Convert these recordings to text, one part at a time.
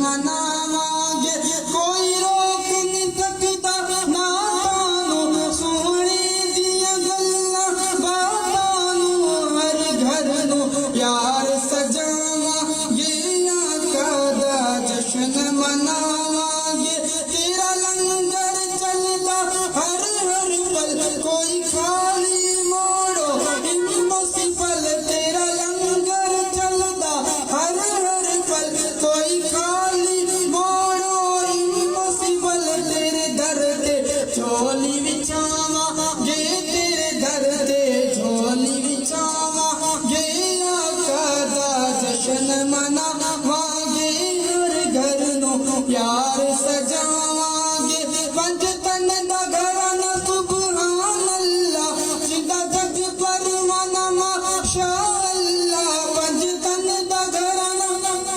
مناواں گے کوئی روک نہیں سکتا ناتانو سونے دیا گلاں باتاں نو ہر گھر نو یار سجاواں گے آقا دا جشن مناواں گے تیرا لنگر چلدا ہر ہر پل کوئی خالی موڑو ہمت سی پل تیرا لنگر چلدا ہر ہر پل کوئی خالی موڑو ہمت سی پل تیرے در تے جھولی بچھاواں گے تیرے در تے جھولی بچھاواں گے آقا دا جشن مناواں گے ہر گھر نو یار سجاواں گے پنج تن دا گھرانہ سبحان اللہ جدا جگ پروانہ ماشاء اللہ پنج تن دا گھرانہ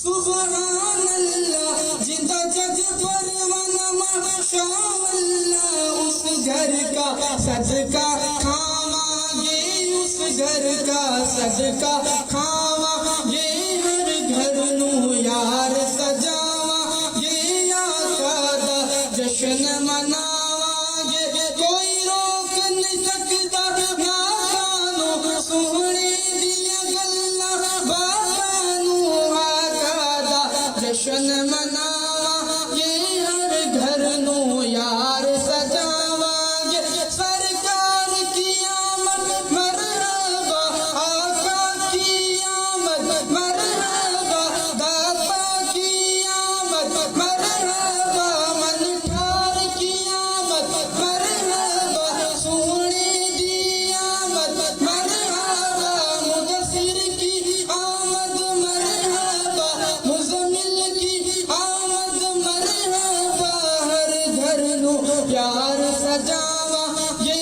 سبحان اللہ جدا جگ پروانہ ماشاء اللہ اس گھر کا صدقہ کھاواں گے اس گھر کا صدقہ کھاواں گے ہر گھر نو یار سجاواں گے آقا دا جشن مناواں گے کوئی روک نہیں سکتا ناتانو سونے دیا گلاں باتاں نو آقا دا جشن مناواں گے ہر گھر نو یار سجاواں گے سرکار کی آمد مرحبا آقا کی آمد مرحبا داتا کی آمد مرحبا منٹھار کی آمد مرحبا سونے دی آمد مرحبا مدثر کی آمد مرحبا مزمل کی آمد مرحبا ہر گھر نو یار سجاواں گے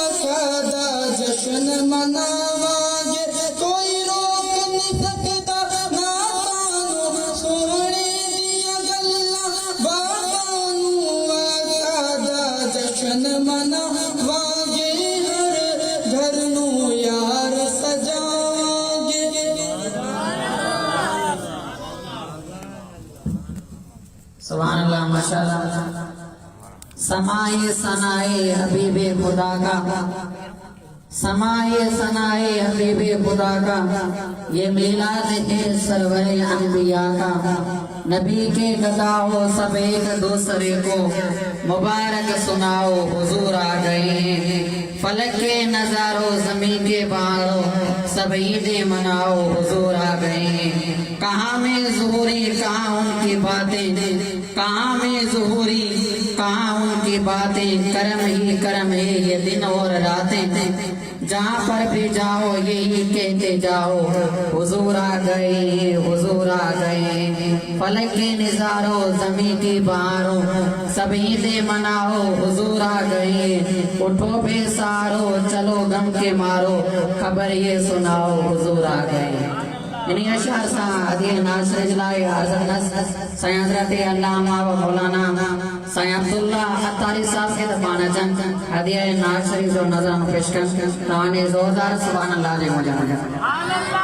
آقا دا جشن مناواں گے کوئی روک نہیں سکتا ناتانو سونے دیا گلاں باتاں نو آقا دا جشن مناواں گے ہر گھر نو یار سجاواں گے سبحان اللہ ماشاءاللہ سمائے ثنائے حبیب خدا کا سمائے ثنائے حبیب خدا کا یہ میلاد ہے سرور انبیاء کا نبی کے گداؤ سب ایک دوسرے کو مبارک سناؤ حضور آ گئے ہیں فلک کے نظاروں زمین کے بہاروں سب عیدیں مناؤ حضور آ گئے ہیں کہاں میں ظہوری کہاں ان کی باتیں کہاں میں ظہوری کہاں ان کی باتیں کرم ہی کرم ہے یہ دن اور راتیں جہاں پر بھی جاؤ یہی کہتے جاؤ حضور آ گئے حضور آ گئے فلک کے نظاروں زمین کی بہاروں سب عیدیں مناؤ حضور آ گئے اٹھو بے سارو چلو غم کے مارو خبر یہ سناؤ حضور آ گئے انہی اشعار سا حدیع ناصر اجلائی حضرت نصر سید حضرت علامہ و مولانا سید عبداللہ عطاری صاحب کے دفانہ چند حدیع ناصر جو نظر پیشکش روانی زوردار سبحان اللہ علیہ وسلم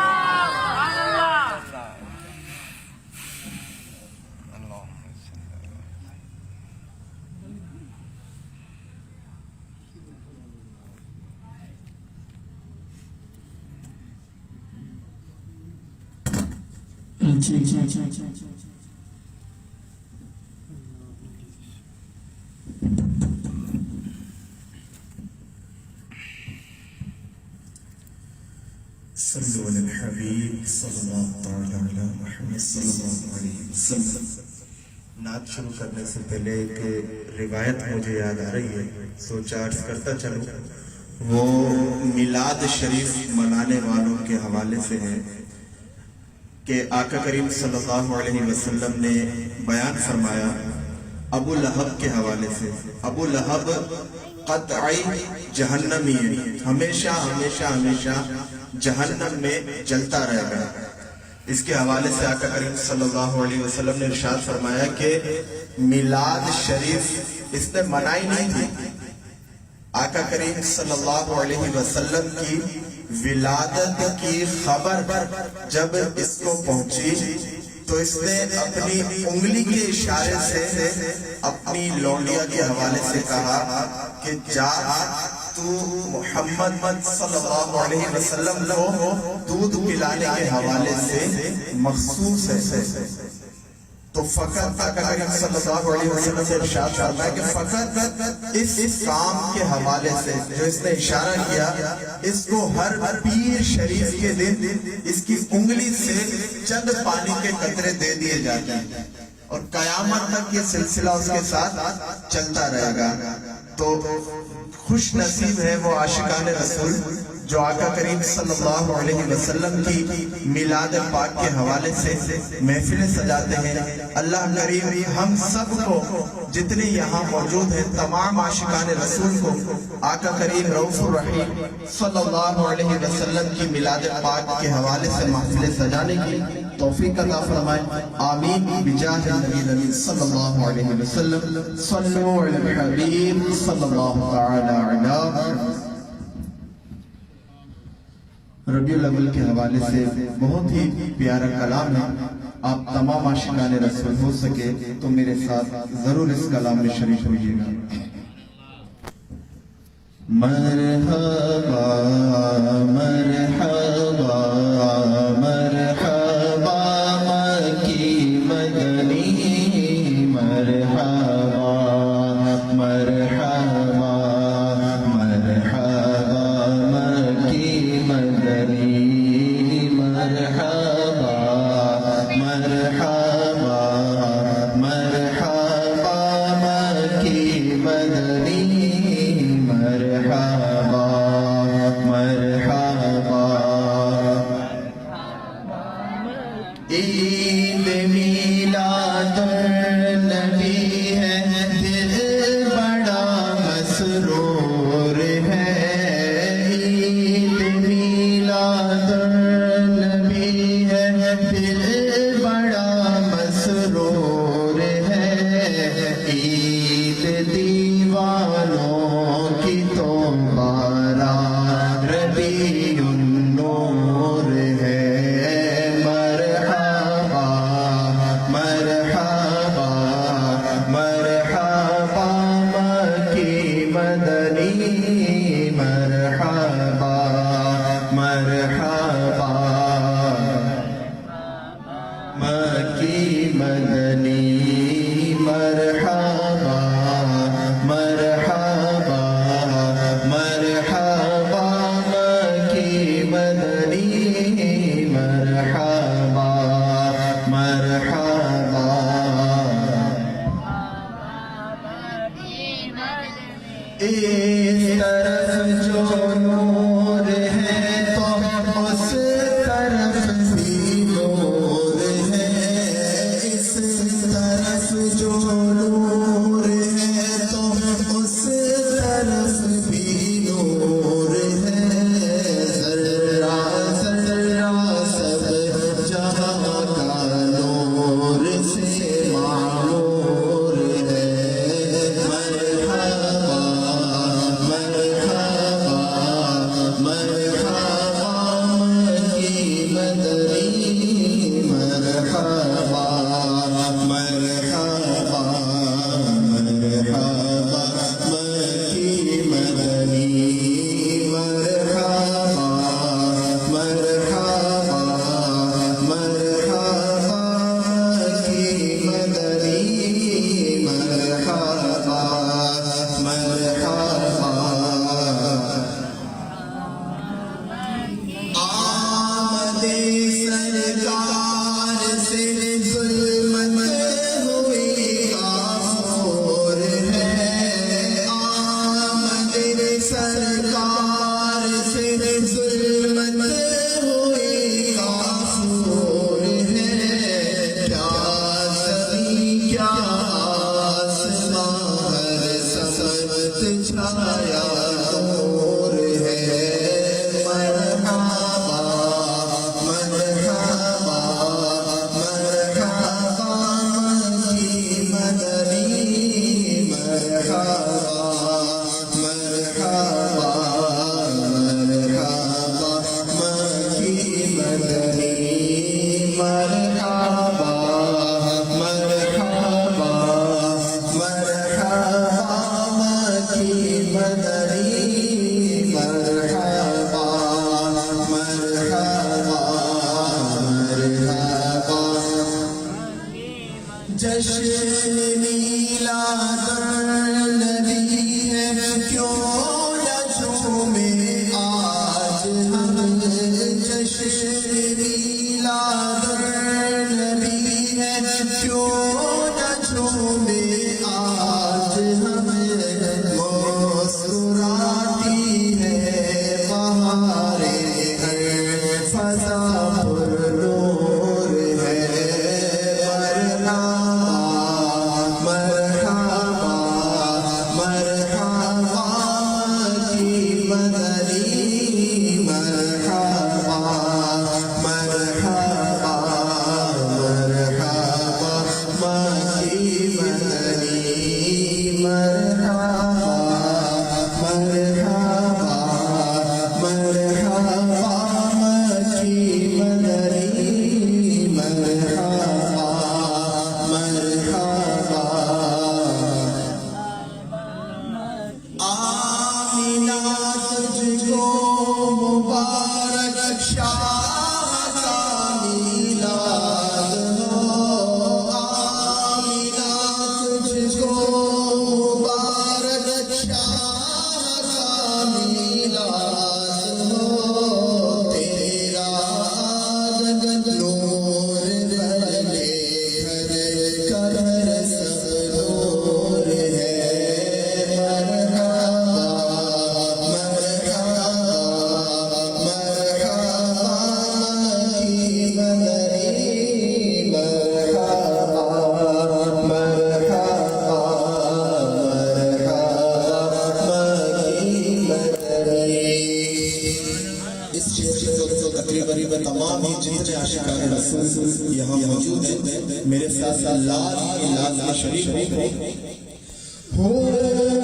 صلو علی الحبیب صلی اللہ تعالی علی محمد صلی اللہ علیہ وسلم۔ نعت شروع کرنے سے پہلے ایک روایت مجھے یاد آ رہی ہے، سوچا عرض کرتا چلوں۔ وہ میلاد شریف منانے والوں کے حوالے سے ہے کہ آقا کریم صلی اللہ علیہ وسلم نے بیان فرمایا ابو لہب کے حوالے سے، ابو لہب قطعی جہنمی ہے، ہمیشہ ہمیشہ ہمیشہ جہنم میں جلتا رہے گا۔ اس کے حوالے سے آقا کریم صلی اللہ علیہ وسلم نے ارشاد فرمایا کہ میلاد شریف اس نے منائی نہیں تھی۔ آقا کریم صلی اللہ علیہ وسلم کی ولادت کی خبر جب اس کو پہنچی تو اس نے اپنی انگلی کے اشارے سے اپنی لونڈیا کے حوالے سے کہا کہ جا تو محمد صلی اللہ علیہ وسلم کو دودھ پلانے کے حوالے سے مخصوص ہے. تو فقط آقا کریم صلی اللہ علیہ وسلم نے ارشاد فرمایا کہ فقط اس کام کے حوالے سے جو اس نے اشارہ کیا، اس کو ہر پیر شریف کے دن اس کی انگلی سے چند پانی کے قطرے دے دیے جاتے ہیں اور قیامت تک یہ سلسلہ اس کے ساتھ چلتا رہے گا. تو خوش نصیب ہے وہ عاشقان رسول جو آقا کریم صلی اللہ علیہ وسلم کی میلاد پاک کے حوالے سے محفلیں سجاتے ہیں. اللہ کریم ہم سب کو جتنے یہاں موجود ہیں تمام عاشقان رسول کو آقا کریم رؤوف الرحیم صلی اللہ علیہ وسلم کی میلاد پاک کے حوالے سے محفلیں سجانے کی توفیق عطا فرمائے. آمین بجاہ النبی الامین صلی اللہ علیہ وسلم. صلو علی الحبیب صلی اللہ تعالی علیہ. ربیع الاول کے حوالے سے بہت ہی پیارا کلام ہے. آپ تمام عاشقان رسول ہو سکے تو میرے ساتھ ضرور اس کلام میں شریک ہوئیے گا. مرحبا مرحبا مرحبا مکی مدنی مرحبا مرحبا مرحبا مکی مدنی مرحبا مرحبا مرحبا مکی مدنی مرحبا مرحبا. عید میلاد النبی ہے دل بڑا مسرور ہے. عید میلاد النبی ہے دل بڑا مسرور ہے. عید دیوانوں کی تو بارہ ربیع النور ہے. مرحبا مرحبا مرحبا مکی مدنی مرحبا مرحبا مکی مدنی مرحبا مرحبا مرحبا مکی مدنی مرحبا مرحبا. اس طرف جو نور ہے تو اس طرف بھی نور ہے. اس طرف جو نور ہے تو اس طرف بھی نور ہے. ذرہ ذرہ سب جہاں کا نور سے معمور ہے. مرحبا مرحبا مرحبا مکی مدنی مرحبا مرحبا مرحبا مکی مدنی مرحبا مرحبا مرحبا مکی مدنی مرحبا مرحبا. آمد سرکار سے ظلمت ہوئی کافور ہے. آمد سرکار سے ظلمت ہوئی کافور ہے. کیا زمین کیا آسمان ہر سمت چھایا نور ہے. مرحبا مرحبا مرحبا مکی مدنی مرحبا مرحبا مرحبا مکی مدنی مرحبا جشن میلاد النبی ہے کیوں نہ جھومے آج ہم جشن میلاد النبی ہے کیوں نہ جھومے آج ہم مسکراتی ہے بہاریں ہر فضا پر نور ہے مرحبا مرحبا کی مدنی مرحبا مرحبا مرحبا کی مدنی مرحبا مرحبا مرحبا کی مدنی مرحبا مرحبا آمینہ تجھ کو مبارک شاہ کا میلاد ہو آمینہ تجھ کو مبارک شاہ کا میلاد ہو تیرا جگت نور بلے کر سب نور ہے تمام ہی جتنے عاشقان رسول یہاں موجود ہیں میرے ساتھ لال شریف ہو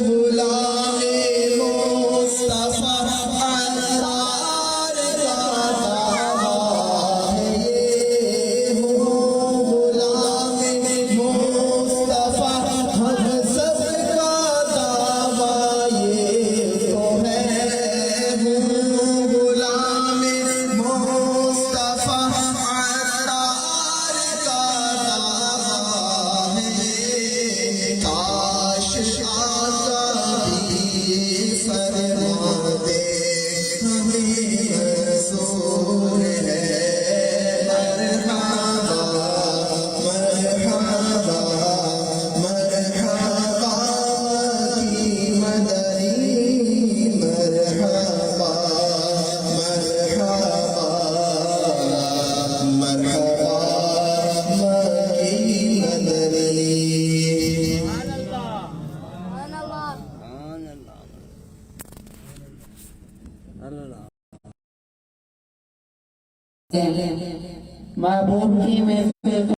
غلام مصطفیٰ انوار کا دعویٰ ہے یہ ہو غلام مصطفیٰ ہم سب کا دعویٰ یہ تو ہے ہو غلام مصطفیٰ انوار کا دعویٰ ہے کاش آقا بھی فرما دے ہمیں منظور ہے مرحبا مرحبا مرحبا کی مدنی مرحبا مرحبا مرحبا کی مدنی محبوب کی محفل